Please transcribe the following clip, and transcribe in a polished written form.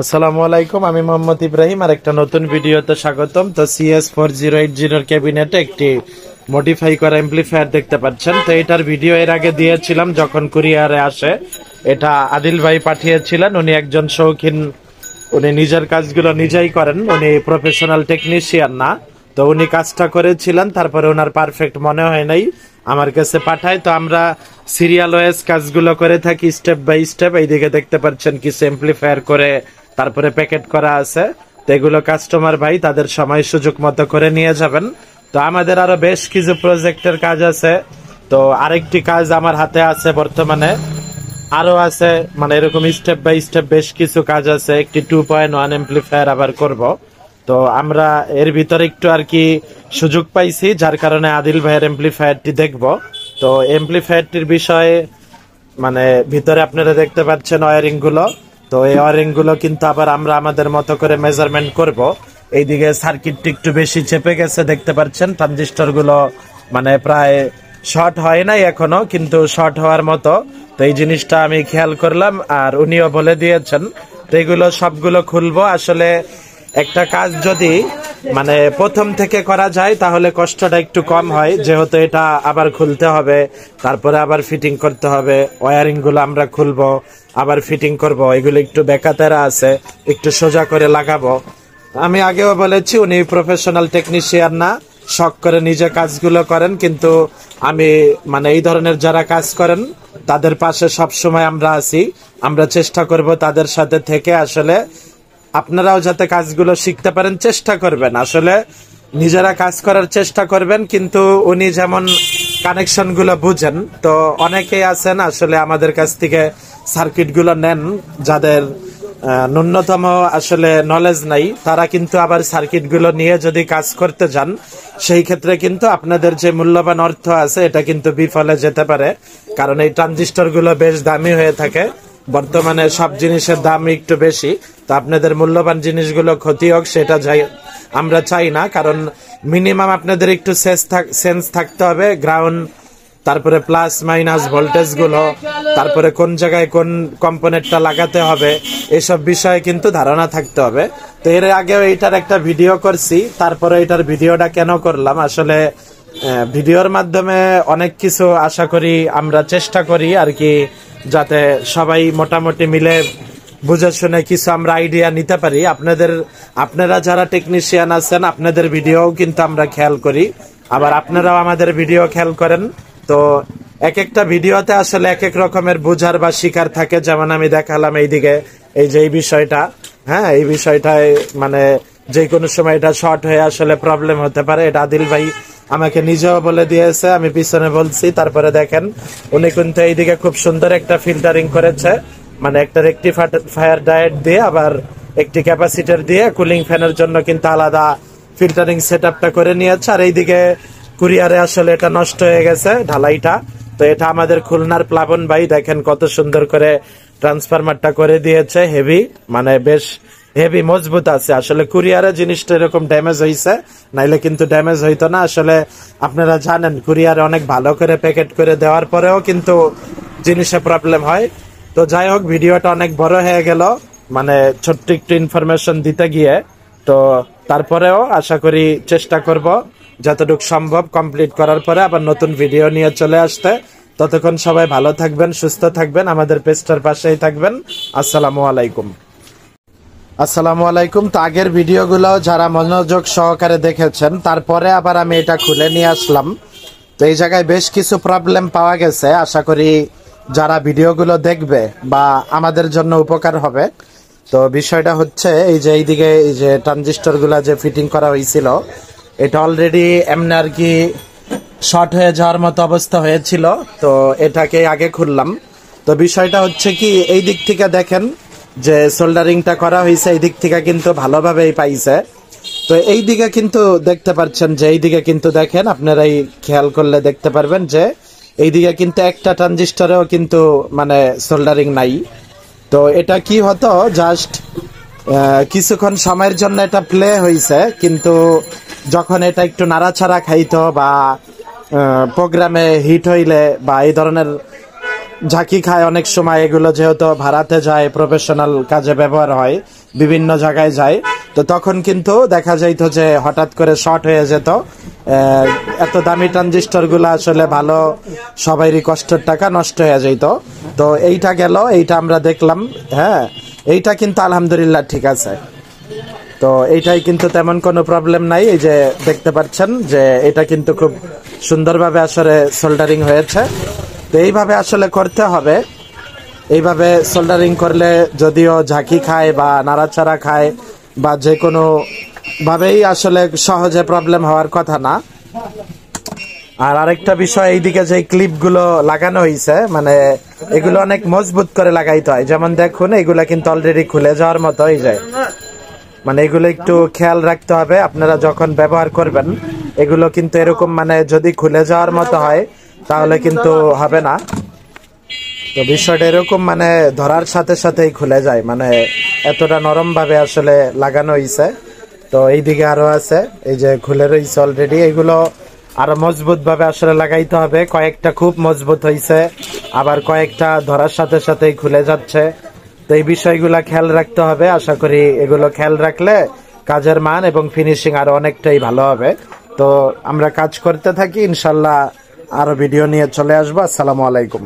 আসসালামু আলাইকুম, আমি মোহাম্মদ ইব্রাহিম আর একটা নতুন ভিডিওতে স্বাগতম। তো CS4080 এর ক্যাবিনেটে একটি মডিফাই করা এমপ্লিফায়ার দেখতে পাচ্ছেন। তো এটার ভিডিও এর আগে দিয়েছিলাম যখন কুরিয়ারে আসে। এটা আদিল ভাই পাঠিয়েছিলেন। উনি একজন শৌখিন, উনি নিজের কাজগুলো নিজেই করেন, উনি প্রফেশনাল টেকনিশিয়ান না। তো উনি কাজটা করেছিলেন, তারপরে ওনার পারফেক্ট মনে হয় নাই, আমার কাছে পাঠায়। তো আমরা সিরিয়াল ওয়াইজ কাজগুলো করে থাকি, স্টেপ বাই স্টেপ। এইদিকে দেখতে পাচ্ছেন কিছু এমপ্লিফায়ার করে তারপরে প্যাকেট করা আছে। তো এগুলো কাস্টমার ভাই তাদের সময় সুযোগ মতো করে নিয়ে যাবেন। তো আমাদের আরো বেশ কিছু প্রজেক্টের কাজ আছে। তো আরেকটি কাজ আমার হাতে আছে বর্তমানে, আরো আছে, মানে এরকম স্টেপ বাই স্টেপ বেশ কিছু কাজ আছে। একটি 2.1 এমপ্লিফায়ার আবার করব। তো আমরা এর ভিতরে একটু আর কি সুযোগ পাইছি, যার কারণে আদিল ভাইয়ের এমপ্লিফায়ারটি দেখব। তো এমপ্লিফায়ারটির বিষয়ে মানে ভিতরে আপনারা দেখতে পাচ্ছেন ওয়ারিং গুলো। তো এই ওয়ারিং গুলো কিন্তু আবার আমরা আমাদের মতো করে মেজারমেন্ট করব। এইদিকে সার্কিটটি একটু বেশি চেপে গেছে, দেখতে পাচ্ছেন ট্রানজিস্টর গুলো মানে প্রায় শর্ট হয় নাই এখনো, কিন্তু শর্ট হওয়ার মতো। তো এই জিনিসটা আমি খেয়াল করলাম আর উনিও বলে দিয়েছেন। তো এগুলো সবগুলো খুলবো। আসলে একটা কাজ যদি মানে প্রথম থেকে করা যায় তাহলে কষ্টটা একটু কম হয়, যেহেতু এটা আবার খুলতে হবে, তারপরে আবার ফিটিং করতে হবে। ওয়ারিং গুলো আমরা খুলবো, আবার ফিটিং করব, এগুলো একটু বেকাতেরা আছে, একটু সোজা করে লাগাবো। আমি আগেও বলেছি উনি প্রফেশনাল টেকনিশিয়ান না, শখ করে নিজে কাজগুলো করেন। কিন্তু আমি মানে এই ধরনের যারা কাজ করেন তাদের পাশে সব সময় আমরা আছি। আমরা চেষ্টা করব তাদের সাথে থেকে আসলে আপনারাও যাতে কাজগুলো শিখতে পারেন চেষ্টা করবেন। আসলে নিজেরা কাজ করার চেষ্টা করবেন, কিন্তু উনি যেমন কানেকশন গুলো বুঝেন। তো অনেকেই আছেন আসলে আমাদের কাছ থেকে সার্কিট গুলো নেন যাদের ন্যূনতম আসলে নলেজ নাই, তারা কিন্তু আবার সার্কিট গুলো নিয়ে যদি কাজ করতে যান সেই ক্ষেত্রে কিন্তু আপনাদের যে মূল্যবান অর্থ আছে এটা কিন্তু বিফলে যেতে পারে। কারণ এই ট্রানজিস্টর গুলো বেশ দামি হয়ে থাকে, বর্তমানে সব জিনিসের দাম একটু বেশি। তো আপনাদের মূল্যবান জিনিসগুলো ক্ষতি হোক সেটা আমরা চাই না। কারণ মিনিমাম আপনাদের একটু সেন্স থাকতে হবে, গ্রাউন্ড, তারপরে প্লাস মাইনাস ভোল্টেজ গুলো, তারপরে কোন জায়গায় কোন কম্পোনেন্টটা লাগাতে হবে, এসব বিষয়ে কিন্তু ধারণা থাকতে হবে। তো এর আগেও এইটার একটা ভিডিও করছি, তারপরে এটার ভিডিওটা কেন করলাম, আসলে ভিডিওর মাধ্যমে অনেক কিছু আশা করি আমরা চেষ্টা করি আর কি, যাতে সবাই মোটামুটি মিলে বুঝে শুনে কিছু আমরা আইডিয়া নিতে পারি। আপনারা যারা টেকনিশিয়ান আছেন আপনাদের ভিডিও কিন্তু আমরা খেয়াল করি, আবার আপনারাও আমাদের ভিডিও খেয়াল করেন। তো এক একটা ভিডিওতে আসলে এক এক রকমের বুঝার বা শিকার থাকে। যেমন আমি দেখালাম এইদিকে এই যে এই বিষয়টা, হ্যাঁ এই বিষয়টায় মানে যে কোনো সময় এটা শর্ট হয়ে আসলে প্রবলেম হতে পারে। এটা আদিল ভাই আমাকে নিজেও বলে দিয়েছে, আমি পিছনে বলছি। তারপরে দেখেন উনি কিন্তু এইদিকে খুব সুন্দর একটা ফিল্টারিং করেছে, মানে একটা রেকটিফায়ার ডায়েট দিয়ে আবার একটি ক্যাপাসিটর দিয়ে কুলিং ফ্যানের জন্য কিন্তু আলাদা ফিল্টারিং সেটআপটা করে নিয়েছে। আর এইদিকে কুরিয়ারে আসলে এটা নষ্ট হয়ে গেছে ঢালাইটা। তো এটা আমাদের খুলনার প্লাবন ভাই দেখেন কত সুন্দর করে ট্রান্সফরমারটা করে দিয়েছে, হেভি, মানে বেশ হেভি মজবুত আছে। আসলে কুরিয়ারে জিনিসটা এরকম ড্যামেজ হয়েছে, নাইলে কিন্তু ড্যামেজ হইতো না। আসলে আপনারা জানেন কুরিয়ারে অনেক ভালো করে প্যাকেট করে দেওয়ার পরেও কিন্তু জিনিসে প্রবলেম হয়। তো যাই হোক, ভিডিওটা অনেক বড় হয়ে গেল, মানে ছোট্ট একটু ইনফরমেশন দিতে গিয়ে। তো তারপরেও আশা করি চেষ্টা করব যতটুকু সম্ভব কমপ্লিট করার পরে আবার নতুন ভিডিও নিয়ে চলে আসতে। ততক্ষণ সবাই ভালো থাকবেন, সুস্থ থাকবেন, আমাদের পেজটার পাশেই থাকবেন। আসসালামু আলাইকুম। আসসালামু আলাইকুম। তো আগের ভিডিওগুলো যারা মনোযোগ সহকারে দেখেছেন, তারপরে আবার আমি এটা খুলে নিয়ে আসলাম। তো এই জায়গায় বেশ কিছু প্রবলেম পাওয়া গেছে, আশা করি যারা ভিডিওগুলো দেখবে বা আমাদের জন্য উপকার হবে। তো বিষয়টা হচ্ছে এই যে এইদিকে এই যে ট্রানজিস্টর গুলা যে ফিটিং করা হয়েছিল, এটা অলরেডি এমনি আর কি শর্ট হয়ে যাওয়ার মতো অবস্থা হয়েছিল। তো এটাকে আগে খুললাম। তো বিষয়টা হচ্ছে কি, এই দিক থেকে দেখেন যে সোল্ডারিংটা করা হয়েছে, এই দিক থেকে কিন্তু ভালোভাবেই পাইছে। তো এই দিকে কিন্তু দেখতে পাচ্ছেন যে এই দিকে কিন্তু দেখেন, আপনারাই খেয়াল করলে দেখতে পারবেন যে এইদিকে কিন্তু একটা ট্রানজিস্টরেও কিন্তু মানে সোল্ডারিং নাই। তো এটা কি হতো, জাস্ট কিছুক্ষণ সময়ের জন্য এটা প্লে হয়েছে, কিন্তু যখন এটা একটু নাড়াচাড়া খাইতো বা প্রোগ্রামে হিট হইলে বা এই ধরনের ঝাঁকি খায় অনেক সময়, এগুলো যেহেতু ভাড়াতে যায় প্রফেশনাল কাজে ব্যবহার হয়, বিভিন্ন জায়গায় যায়, তো তখন কিন্তু দেখা যাইত যে হঠাৎ করে শর্ট হয়ে যেত। এত দামি ট্রানজিস্টর গুলো আসলে ভালো, সবারই কষ্টের টাকা নষ্ট হয়ে যাইত। তো এইটা গেল, এইটা আমরা দেখলাম। হ্যাঁ, এইটা কিন্তু আলহামদুলিল্লাহ ঠিক আছে। তো এইটাই কিন্তু তেমন কোনো প্রবলেম নাই। এই যে দেখতে পাচ্ছেন যে এটা কিন্তু খুব সুন্দরভাবে আসলে সোল্ডারিং হয়েছে। তো এইভাবে আসলে করতে হবে। এইভাবে সোল্ডারিং করলে যদিও ঝাঁকি খায় বা নাড়াচাড়া খায় বা যে কোনো ভাবেই আসলে সহজে প্রবলেম হওয়ার কথা না। আর আরেকটা বিষয়, এইদিকে যে ক্লিপ গুলো লাগানো হয়েছে, মানে এগুলো অনেক মজবুত করে লাগাইতে হয়। যেমন দেখুন, এগুলা কিন্তু অলরেডি খুলে যাওয়ার মতো হয়ে যায়। মানে এগুলো একটু খেয়াল রাখতে হবে আপনারা যখন ব্যবহার করবেন। এগুলো কিন্তু এরকম মানে যদি খুলে যাওয়ার মতো হয় তাহলে কিন্তু হবে না। তো বিষয়টা এরকম মানে ধরার সাথে সাথেই খুলে যায়, মানে এতটা নরম ভাবে আসলে লাগানো হয়েছে। তো এইদিকে আরো আছে, এই যে খুলে রয়েছে অলরেডি। এগুলো আরো মজবুত ভাবে আসলে লাগাইতে হবে। কয়েকটা খুব মজবুত হয়েছে, আবার কয়েকটা ধরার সাথে সাথেই খুলে যাচ্ছে। তো এই বিষয়গুলা খেয়াল রাখতে হবে। আশা করি এগুলো খেয়াল রাখলে কাজের মান এবং ফিনিশিং আরো অনেকটাই ভালো হবে। তো আমরা কাজ করতে থাকি, ইনশাল্লাহ আরো ভিডিও নিয়ে চলে আসবো। আসসালামু আলাইকুম।